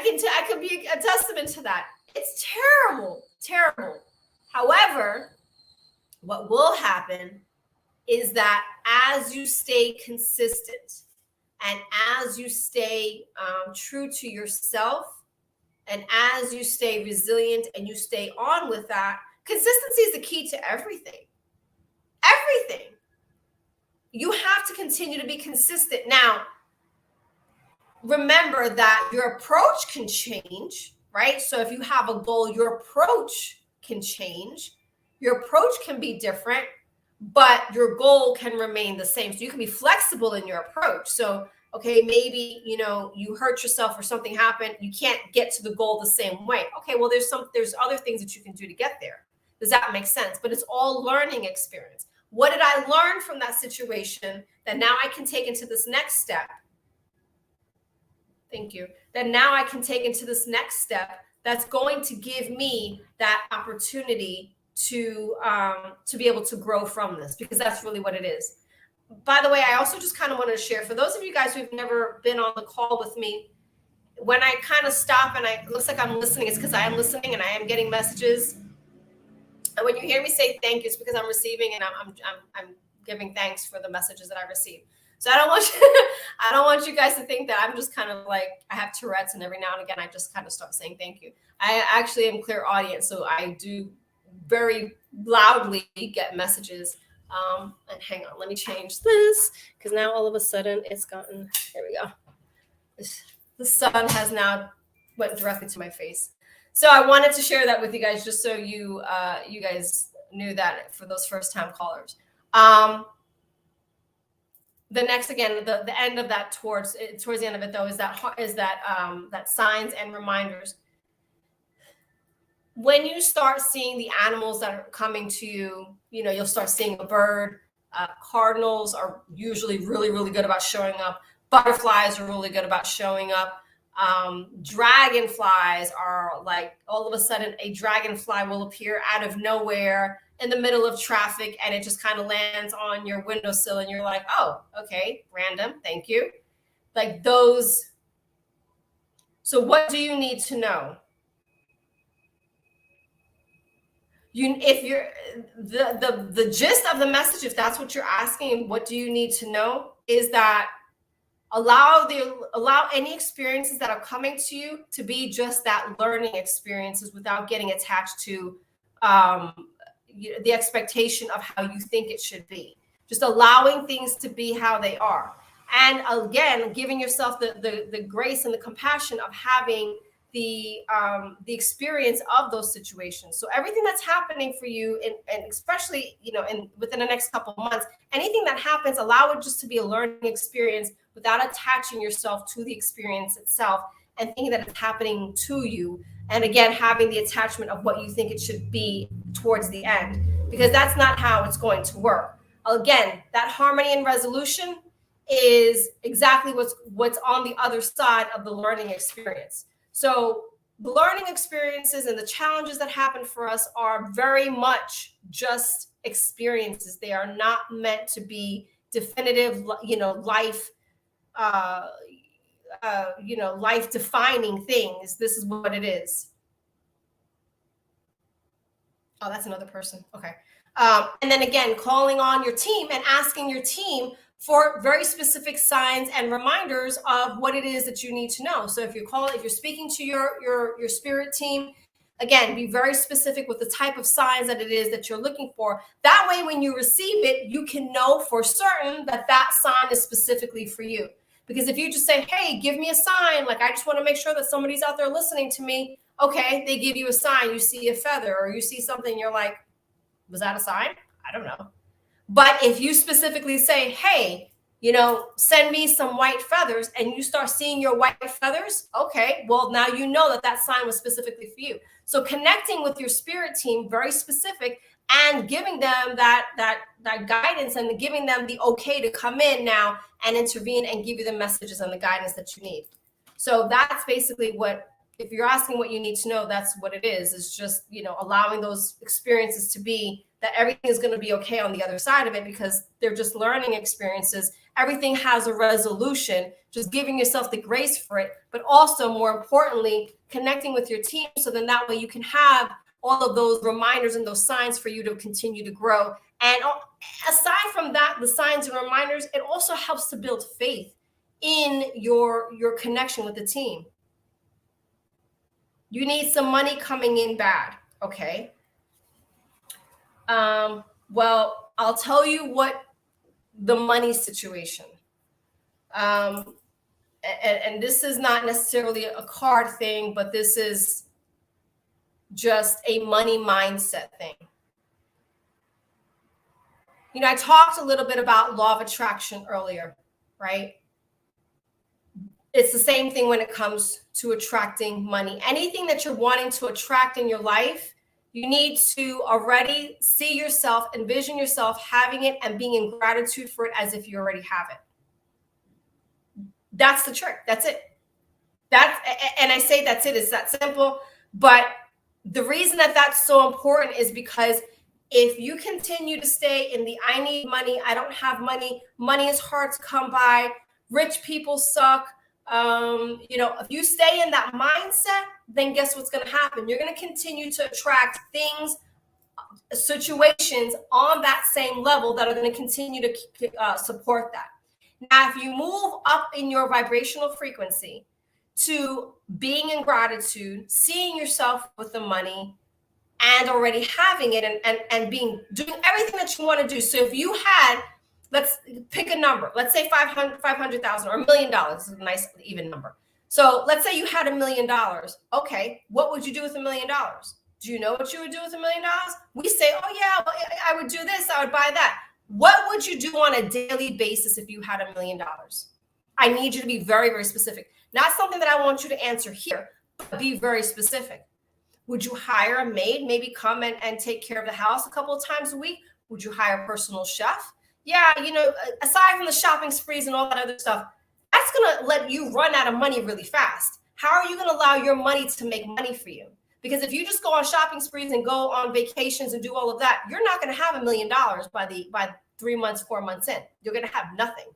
could be a testament to that. It's terrible, terrible. However, what will happen is that as you stay consistent and as you stay true to yourself and as you stay resilient and you stay on with that, consistency is the key to everything. Everything. You have to continue to be consistent. Now, remember that your approach can change, right? So if you have a goal, your approach can change. Your approach can be different, but your goal can remain the same. So you can be flexible in your approach. So, okay, maybe, you hurt yourself or something happened. You can't get to the goal the same way. Okay, well, there's other things that you can do to get there. Does that make sense? But it's all learning experience. What did I learn from that situation that now I can take into this next step? Thank you. That now I can take into this next step that's going to give me that opportunity to be able to grow from this, because that's really what it is. By the way, I also just kind of wanted to share, for those of you guys who've never been on the call with me, when I kind of stop and it looks like I'm listening, it's because I am listening and I am getting messages. And when you hear me say thank you, it's because I'm receiving and I'm giving thanks for the messages that I receive. So I don't want I don't want you guys to think that I'm just kind of like I have Tourette's and every now and again I just kind of start saying thank you. I actually am clear audience, so I do very loudly get messages. And hang on, let me change this because now all of a sudden it's gotten. There we go. The sun has now went directly to my face. So I wanted to share that with you guys, just so you guys knew that for those first time callers. The next, again, the end of that towards the end of it though is that signs and reminders. When you start seeing the animals that are coming to you, you'll start seeing a bird. Cardinals are usually really, really good about showing up. Butterflies are really good about showing up. Dragonflies are like all of a sudden a dragonfly will appear out of nowhere in the middle of traffic and it just kind of lands on your windowsill and you're like, oh, okay, random, thank you. Like those. So what do you need to know? If you're the gist of the message, if that's what you're asking, what do you need to know, is that allow any experiences that are coming to you to be just that, learning experiences, without getting attached to the expectation of how you think it should be. Just allowing things to be how they are, and again, giving yourself the grace and the compassion of having the experience of those situations. So everything that's happening for you, and especially within the next couple of months, anything that happens, allow it just to be a learning experience without attaching yourself to the experience itself and thinking that it's happening to you. And again, having the attachment of what you think it should be towards the end, because that's not how it's going to work. Again, that harmony and resolution is exactly what's on the other side of the learning experience. So the learning experiences and the challenges that happen for us are very much just experiences. They are not meant to be definitive, life, life defining things. This is what it is. Oh, that's another person. Okay. And then again, calling on your team and asking your team for very specific signs and reminders of what it is that you need to know. So if you're speaking to your spirit team, again, be very specific with the type of signs that it is that you're looking for. That way, when you receive it, you can know for certain that that sign is specifically for you. Because if you just say, hey, give me a sign, like I just want to make sure that somebody's out there listening to me. Okay, they give you a sign, you see a feather or you see something, you're like, was that a sign? I don't know. But if you specifically say, hey, send me some white feathers, and you start seeing your white feathers, okay, well, now you know that that sign was specifically for you. So connecting with your spirit team, very specific, and giving them that guidance and giving them the okay to come in now and intervene and give you the messages and the guidance that you need. So that's basically what, if you're asking what you need to know, that's what it is. It's just, allowing those experiences to be that everything is going to be okay on the other side of it, because they're just learning experiences. Everything has a resolution, just giving yourself the grace for it, but also more importantly, connecting with your team. So then that way you can have all of those reminders and those signs for you to continue to grow. And aside from that, the signs and reminders, it also helps to build faith in your connection with the team. You need some money coming in bad. Okay. Well, I'll tell you what the money situation. And this is not necessarily a card thing, but this is just a money mindset thing. I talked a little bit about law of attraction earlier, right? It's the same thing when it comes to attracting money. Anything that you're wanting to attract in your life, you need to already see yourself, envision yourself having it and being in gratitude for it as if you already have it. That's the trick. That's it. And I say that's it. It's that simple. But the reason that that's so important is because if you continue to stay in the I need money, I don't have money, money is hard to come by, rich people suck, If you stay in that mindset, then guess what's going to happen? You're going to continue to attract things, situations on that same level that are going to continue to support that. Now, if you move up in your vibrational frequency to being in gratitude, seeing yourself with the money, and already having it and doing everything that you want to do. So if you had, let's pick a number, let's say 500,000 or $1 million is a nice even number. So let's say you had $1 million. Okay, what would you do with $1 million? Do you know what you would do with $1 million? We say, oh yeah, well, I would do this, I would buy that. What would you do on a daily basis if you had $1 million? I need you to be very, very specific. Not something that I want you to answer here, but be very specific. Would you hire a maid, maybe come and take care of the house a couple of times a week? Would you hire a personal chef? Yeah, aside from the shopping sprees and all that other stuff, that's going to let you run out of money really fast. How are you going to allow your money to make money for you? Because if you just go on shopping sprees and go on vacations and do all of that, you're not going to have $1 million by 3 months, 4 months in. You're going to have nothing.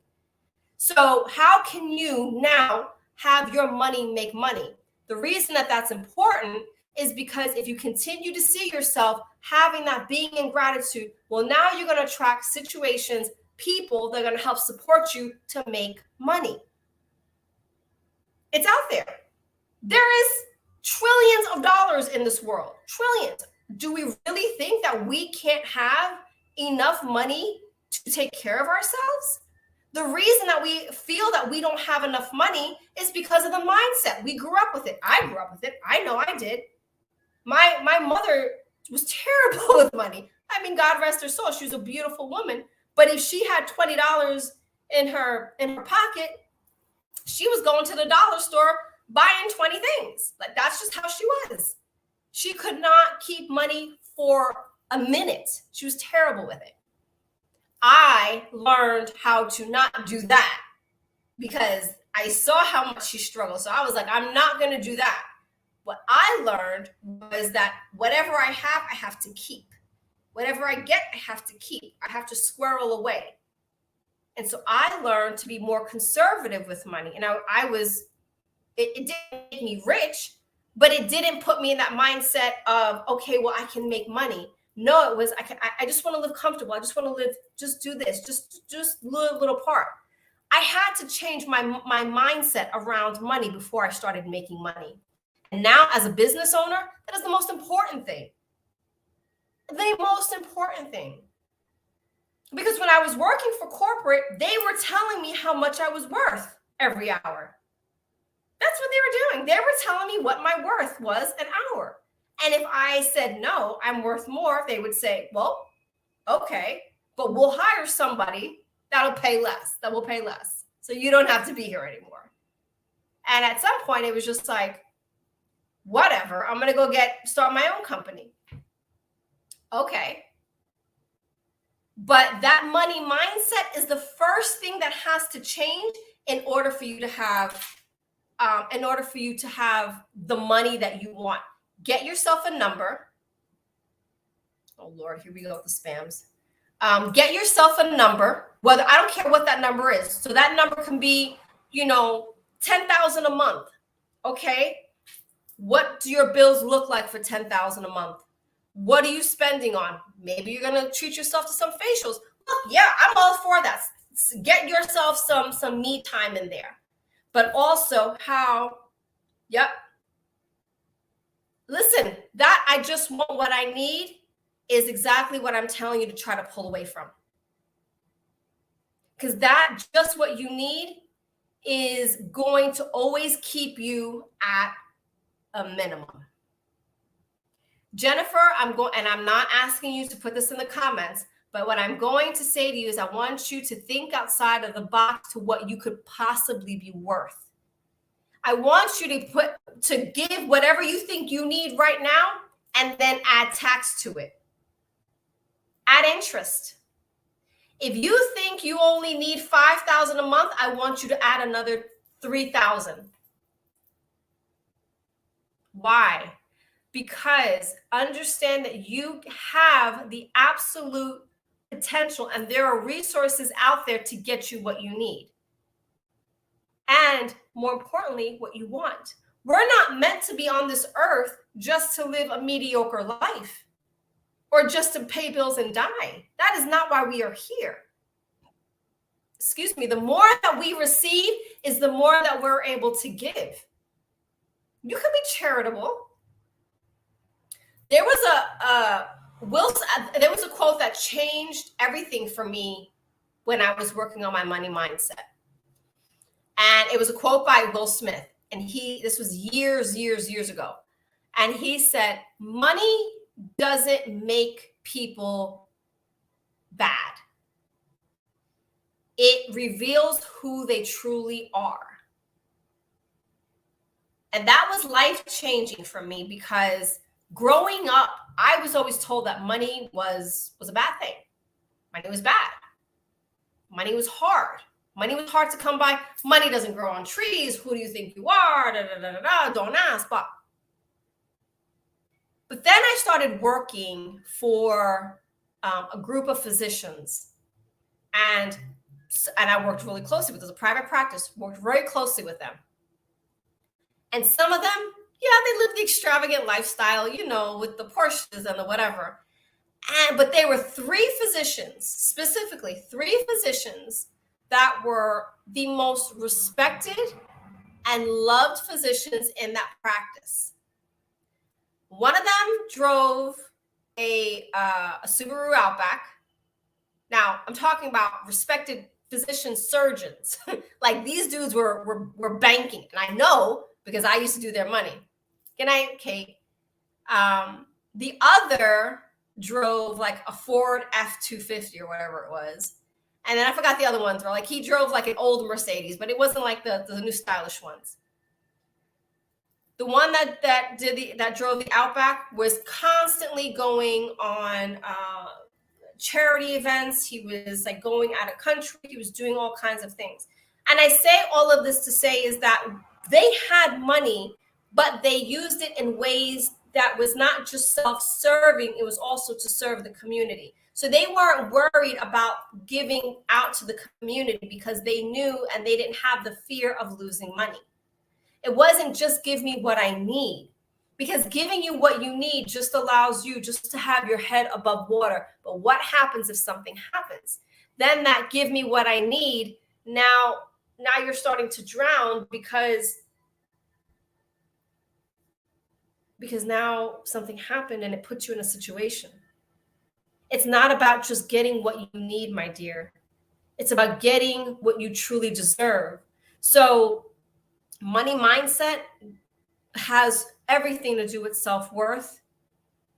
So how can you now have your money make money? The reason that that's important is because if you continue to see yourself having that being in gratitude, well, now you're going to attract situations, people that are going to help support you to make money. It's out there. There is trillions of dollars in this world. Trillions. Do we really think that we can't have enough money to take care of ourselves? The reason that we feel that we don't have enough money is because of the mindset. We grew up with it. I grew up with it. I know I did. My mother was terrible with money. I mean, God rest her soul. She was a beautiful woman. But if she had $20 in her pocket, she was going to the dollar store buying 20 things. Like, that's just how she was. She could not keep money for a minute. She was terrible with it. I learned how to not do that because I saw how much she struggled. So I was like, I'm not going to do that. What I learned was that whatever I have to keep. Whatever I get, I have to keep. I have to squirrel away. And so I learned to be more conservative with money. And it didn't make me rich, but it didn't put me in that mindset of, okay, well, I can make money. No, it was, I just want to live comfortable. I just want to live, just do this, just little part. I had to change my mindset around money before I started making money. And now as a business owner, that is the most important thing. The most important thing. Because when I was working for corporate, they were telling me how much I was worth every hour. That's what they were doing. They were telling me what my worth was an hour. And if I said, no, I'm worth more, they would say, well, okay, but we'll hire somebody that'll pay less, that will pay less. So you don't have to be here anymore. And at some point, it was just like, whatever, I'm going to go start my own company. Okay. But that money mindset is the first thing that has to change in order for you to have the money that you want. Get yourself a number. Oh Lord, here we go with the spams. Get yourself a number. Whether, I don't care what that number is. So that number can be, $10,000 a month. Okay. What do your bills look like for $10,000 a month? What are you spending on? Maybe you're going to treat yourself to some facials. Look, yeah, I'm all for that. Get yourself some me time in there. But also listen, that I just want what I need is exactly what I'm telling you to try to pull away from. Because that just what you need is going to always keep you at a minimum. Jennifer, I'm not asking you to put this in the comments, but what I'm going to say to you is I want you to think outside of the box to what you could possibly be worth. I want you to give whatever you think you need right now and then add tax to it. Add interest. If you think you only need $5,000 a month, I want you to add another $3,000. Why? Because understand that you have the absolute potential and there are resources out there to get you what you need. and more importantly, what you want. We're not meant to be on this earth just to live a mediocre life or just to pay bills and die. That is not why we are here. Excuse me, the more that we receive is the more that we're able to give. You can be charitable. There was there was a quote that changed everything for me when I was working on my money mindset. And it was a quote by Will Smith. And this was years ago. And he said, money doesn't make people bad. It reveals who they truly are. And that was life-changing for me because growing up, I was always told that money was a bad thing. Money was bad. Money was hard. Money was hard to come by. Money doesn't grow on trees. Who do you think you are? Don't ask. But then I started working for a group of physicians, and I worked really closely with them. It was a private practice. Worked very closely with them, and some of them, they lived the extravagant lifestyle, with the Porsches and the whatever. But there were specifically three physicians that were the most respected and loved physicians in that practice. One of them drove a Subaru Outback. Now, I'm talking about respected physician surgeons. Like these dudes were banking. And I know because I used to do their money. Good night, Kate. The other drove like a Ford F-250 or whatever it was. And then I forgot the other ones. Like he drove like an old Mercedes, but it wasn't like the new stylish ones. The one that drove the Outback was constantly going on charity events. He was like going out of country. He was doing all kinds of things. And I say all of this to say is that they had money, but they used it in ways that was not just self-serving. It was also to serve the community. So they weren't worried about giving out to the community because they knew and they didn't have the fear of losing money. It wasn't just give me what I need, because giving you what you need just allows you just to have your head above water. But what happens if something happens? Then that give me what I need. Now you're starting to drown because now something happened and it puts you in a situation. It's not about just getting what you need, my dear. It's about getting what you truly deserve. So money mindset has everything to do with self-worth,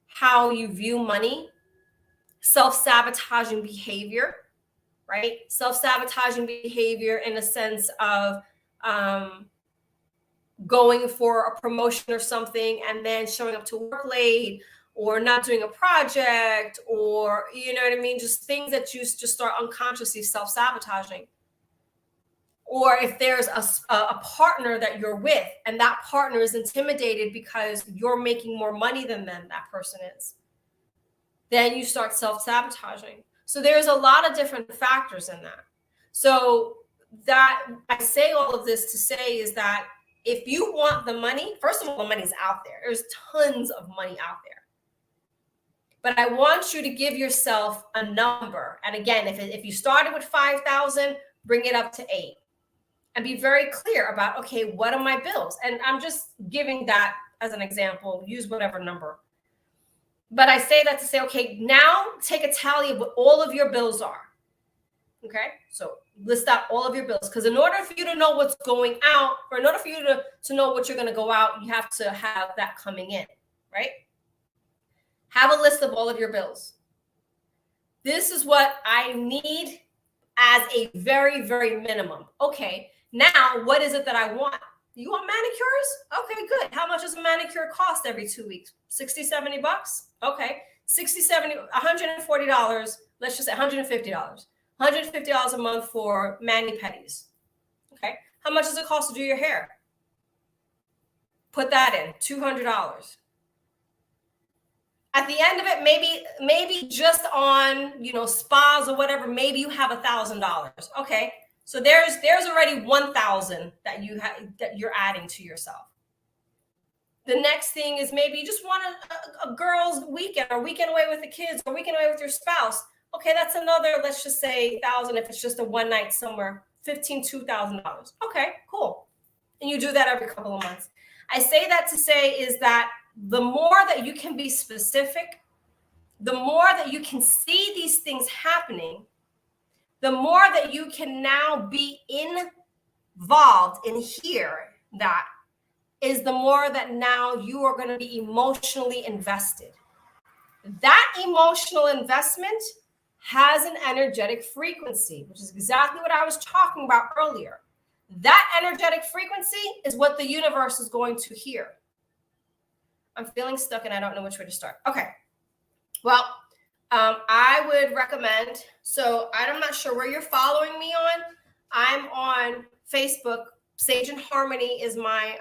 how you view money, self-sabotaging behavior, right? Self-sabotaging behavior in a sense of going for a promotion or something and then showing up to work late, or not doing a project, or, you know what I mean? Just things that you just start unconsciously self-sabotaging. Or if there's a partner that you're with and that partner is intimidated because you're making more money than them, that person is, then you start self-sabotaging. So there's a lot of different factors in that. So that I say all of this to say is that if you want the money, first of all, the money's out there. There's tons of money out there. But I want you to give yourself a number. And again, if you started with 5,000, bring it up to 8. And be very clear about, okay, what are my bills? And I'm just giving that as an example. Use whatever number. But I say that to say, okay, now take a tally of what all of your bills are. Okay, so list out all of your bills. Because in order for you to know what's going out, or in order for you to know what you're going to go out, you have to have that coming in, right? Have a list of all of your bills. This is what I need as a very, very minimum. Okay, now what is it that I want? You want manicures? Okay, good. How much does a manicure cost every 2 weeks? 60, 70 bucks? Okay, 60, 70, $140. Let's just say $150. $150 a month for mani-pedis. Okay, how much does it cost to do your hair? Put that in, $200. At the end of it, maybe just on, spas or whatever, maybe you have $1,000. Okay, So there's already 1,000 that you're adding to yourself. The next thing is maybe you just want a girls' weekend or weekend away with the kids or weekend away with your spouse. Okay, that's another, let's just say 1,000 if it's just a one night somewhere, $2,000. Okay, cool. And you do that every couple of months. I say that to say is that the more that you can be specific, the more that you can see these things happening, the more that you can now be involved in here, that is the more that now you are going to be emotionally invested. That emotional investment has an energetic frequency, which is exactly what I was talking about earlier. That energetic frequency is what the universe is going to hear. I'm feeling stuck and I don't know which way to start. Okay. Well, I would recommend, so I'm not sure where you're following me on. I'm on Facebook. Sage and Harmony is my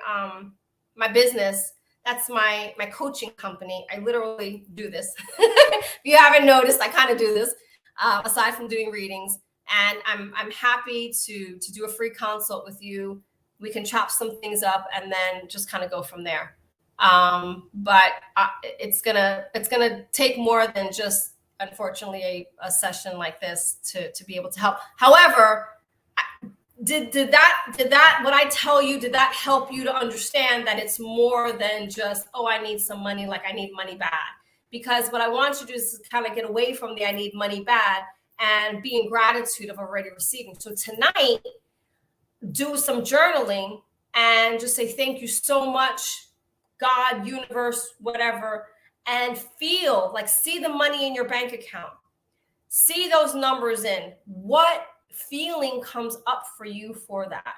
my business. That's my coaching company. I literally do this. If you haven't noticed, I kind of do this aside from doing readings. And I'm happy to do a free consult with you. We can chop some things up and then just kind of go from there. But it's gonna take more than just, unfortunately, a session like this to be able to help. However, did that what I tell you, did that help you to understand that it's more than just, oh, I need some money, like I need money bad? Because what I want you to do is kind of get away from the I need money bad and be in gratitude of already receiving. So tonight, do some journaling and just say thank you so much, God, universe, whatever, and feel like, see the money in your bank account, see those numbers in. What feeling comes up for you for that?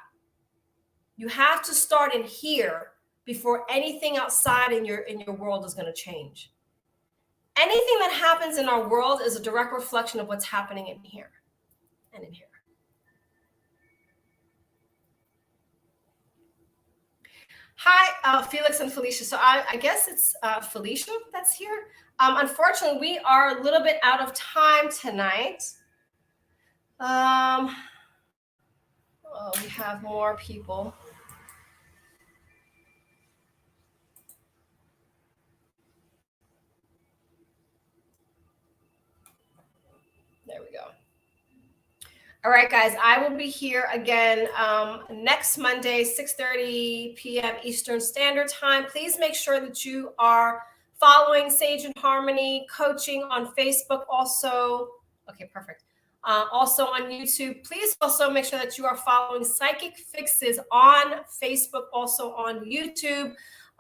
You have to start in here before anything outside in your world is going to change. Anything that happens in our world is a direct reflection of what's happening in here and in here. Hi, Felix and Felicia. So I guess it's Felicia that's here. Unfortunately, we are a little bit out of time tonight. Oh, we have more people. There we go. All right, guys, I will be here again next Monday, 6:30 p.m. Eastern Standard Time. Please make sure that you are following Sage and Harmony Coaching on Facebook also. Okay, perfect. Also on YouTube. Please also make sure that you are following Psychic Fixes on Facebook, also on YouTube,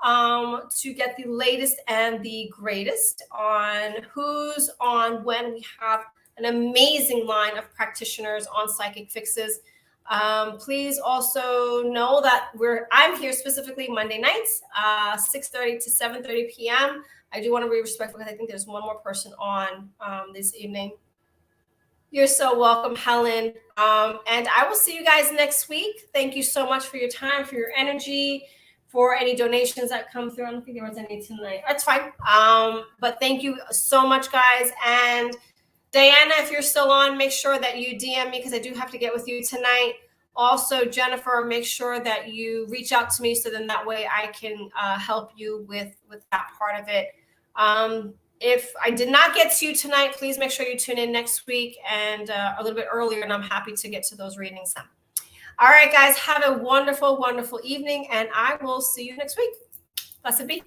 to get the latest and the greatest on who's on when. We have an amazing line of practitioners on Psychic Fixes. Please also know that I'm here specifically Monday nights, 6:30 to 7:30 p.m. I do want to be respectful because I think there's one more person on this evening. You're so welcome, Helen. And I will see you guys next week. Thank you so much for your time, for your energy, for any donations that come through. I don't think there was any tonight. That's fine. But thank you so much, guys. And Diana, if you're still on, make sure that you DM me because I do have to get with you tonight. Also, Jennifer, make sure that you reach out to me so then that way I can help you with that part of it. If I did not get to you tonight, please make sure you tune in next week and a little bit earlier, and I'm happy to get to those readings then. All right, guys, have a wonderful, wonderful evening, and I will see you next week. Blessed be.